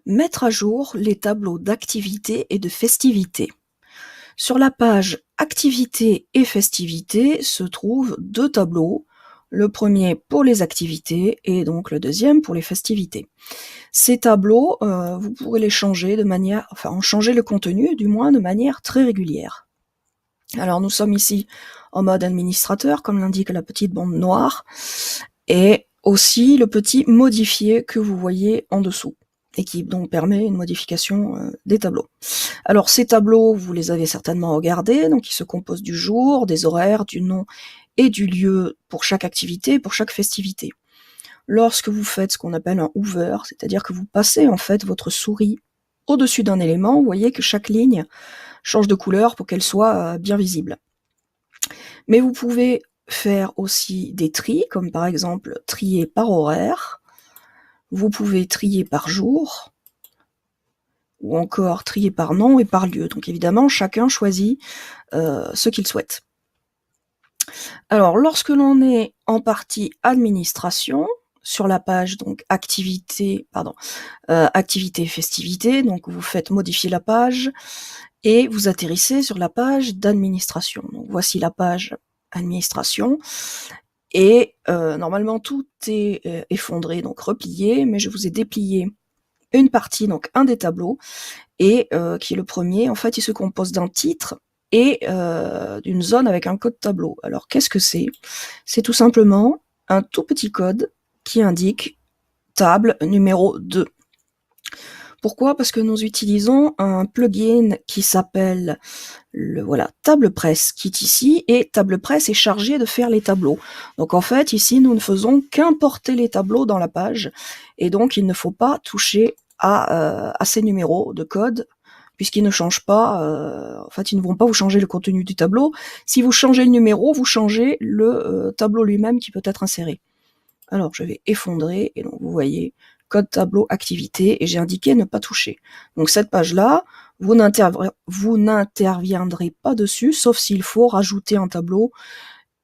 Mettre à jour les tableaux d'activités et de festivités. Sur la page activités et festivités se trouvent 2 tableaux, le premier pour les activités et donc le deuxième pour les festivités. Ces tableaux, vous pourrez les changer en changer le contenu du moins de manière très régulière. Alors nous sommes ici en mode administrateur, comme l'indique la petite bande noire, et aussi le petit modifier que vous voyez en dessous, et qui donc permet une modification des tableaux. Alors ces tableaux, vous les avez certainement regardés, donc ils se composent du jour, des horaires, du nom et du lieu pour chaque activité, pour chaque festivité. Lorsque vous faites ce qu'on appelle un hover, c'est-à-dire que vous passez en fait votre souris au-dessus d'un élément, vous voyez que chaque ligne change de couleur pour qu'elle soit bien visible. Mais vous pouvez faire aussi des tris, comme par exemple trier par horaire, vous pouvez trier par jour, ou encore trier par nom et par lieu. Donc évidemment, chacun choisit ce qu'il souhaite. Alors, lorsque l'on est en partie administration, sur la page donc activité et festivité, donc vous faites modifier la page et vous atterrissez sur la page d'administration. Donc voici la page administration et normalement tout est effondré, donc replié, mais je vous ai déplié une partie, donc un des tableaux, et qui est le premier. En fait, il se compose d'un titre et d'une zone avec un code tableau. Alors qu'est-ce que c'est? C'est tout simplement un tout petit code qui indique table numéro 2. Pourquoi? Parce que nous utilisons un plugin qui s'appelle TablePress qui est ici, et TablePress est chargé de faire les tableaux. Donc en fait, ici, nous ne faisons qu'importer les tableaux dans la page, et donc il ne faut pas toucher à ces numéros de code, puisqu'ils ne changent pas, ils ne vont pas vous changer le contenu du tableau. Si vous changez le numéro, vous changez le tableau lui-même qui peut être inséré. Alors je vais effondrer, et donc vous voyez, code tableau activité, et j'ai indiqué ne pas toucher. Donc cette page-là, vous n'interviendrez pas dessus, sauf s'il faut rajouter un tableau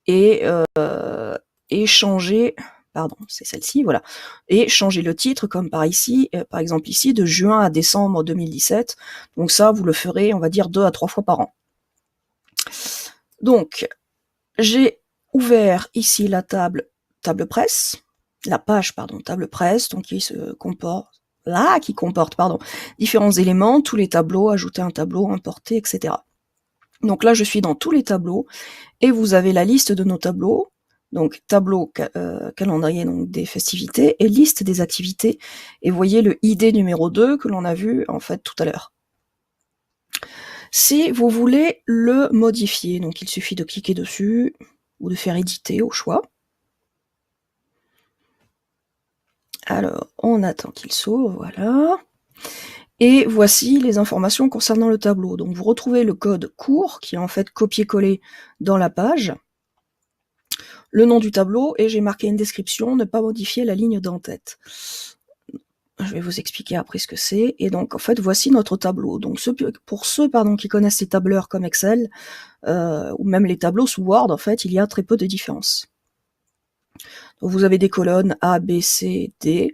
et changer, c'est celle-ci, voilà, et changer le titre, comme par exemple ici, de juin à décembre 2017. Donc ça, vous le ferez, on va dire, 2 à 3 fois par an. Donc, j'ai ouvert ici la TablePress, la page TablePress, donc qui comporte différents éléments, tous les tableaux, ajouter un tableau, importer, etc. Donc là, je suis dans tous les tableaux, et vous avez la liste de nos tableaux, donc tableau calendrier donc des festivités, et liste des activités, et vous voyez le ID numéro 2 que l'on a vu en fait tout à l'heure. Si vous voulez le modifier, donc il suffit de cliquer dessus, ou de faire éditer au choix. Alors, on attend qu'il s'ouvre, voilà. Et voici les informations concernant le tableau. Donc vous retrouvez le code court, qui est en fait copié-collé dans la page, le nom du tableau, et j'ai marqué une description, ne pas modifier la ligne d'en-tête. Je vais vous expliquer après ce que c'est. Et donc, en fait, voici notre tableau. Donc, pour ceux qui connaissent les tableurs comme Excel, ou même les tableaux sous Word, en fait, il y a très peu de différence. Donc, vous avez des colonnes A, B, C, D,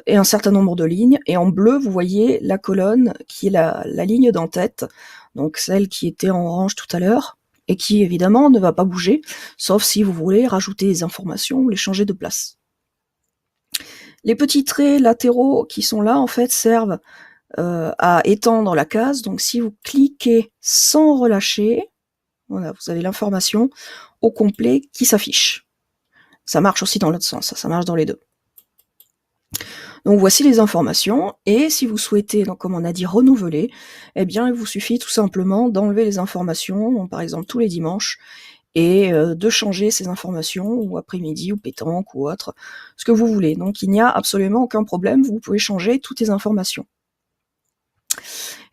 et un certain nombre de lignes. Et en bleu, vous voyez la colonne qui est la ligne d'en-tête, donc celle qui était en orange tout à l'heure, et qui, évidemment, ne va pas bouger, sauf si vous voulez rajouter des informations ou les changer de place. Les petits traits latéraux qui sont là, en fait, servent à étendre la case. Donc si vous cliquez sans relâcher, voilà, vous avez l'information au complet qui s'affiche. Ça marche aussi dans l'autre sens, ça marche dans les deux. Donc voici les informations, et si vous souhaitez, donc comme on a dit, renouveler, eh bien il vous suffit tout simplement d'enlever les informations, donc, par exemple tous les dimanches, et de changer ces informations, ou après-midi, ou pétanque, ou autre, ce que vous voulez. Donc il n'y a absolument aucun problème, vous pouvez changer toutes les informations.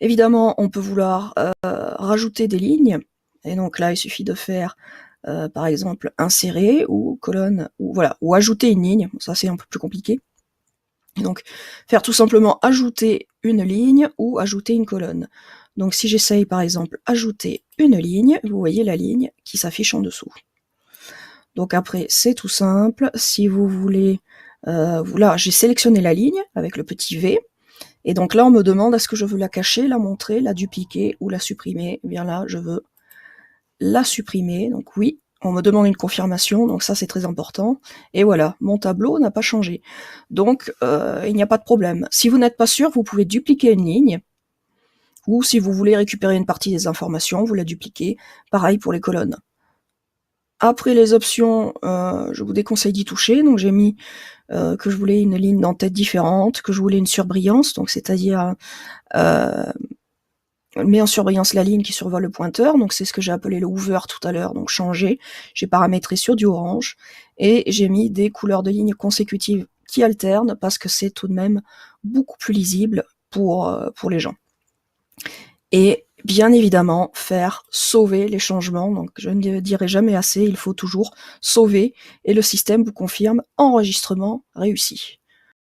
Évidemment, on peut vouloir rajouter des lignes, et donc là il suffit de faire par exemple insérer, ou colonne, ou ajouter une ligne, ça c'est un peu plus compliqué. Et donc faire tout simplement ajouter une ligne ou ajouter une colonne. Donc si j'essaye par exemple ajouter une ligne, vous voyez la ligne qui s'affiche en dessous. Donc après c'est tout simple, si vous voulez, j'ai sélectionné la ligne avec le petit V, Et donc là, on me demande est-ce que je veux la cacher, la montrer, la dupliquer ou la supprimer. Eh bien là, je veux la supprimer, donc oui. On me demande une confirmation, donc ça c'est très important. Et voilà, mon tableau n'a pas changé. Donc il n'y a pas de problème. Si vous n'êtes pas sûr, vous pouvez dupliquer une ligne, ou si vous voulez récupérer une partie des informations, vous la dupliquez. Pareil pour les colonnes. Après les options, je vous déconseille d'y toucher, donc j'ai mis que je voulais une ligne d'en-tête différente, que je voulais une surbrillance, donc c'est-à-dire met en surbrillance la ligne qui survole le pointeur, donc c'est ce que j'ai appelé le hover tout à l'heure, donc changer. J'ai paramétré sur du orange, et j'ai mis des couleurs de lignes consécutives qui alternent, parce que c'est tout de même beaucoup plus lisible pour les gens. Et bien évidemment, faire sauver les changements, donc je ne dirai jamais assez, il faut toujours sauver, et le système vous confirme enregistrement réussi.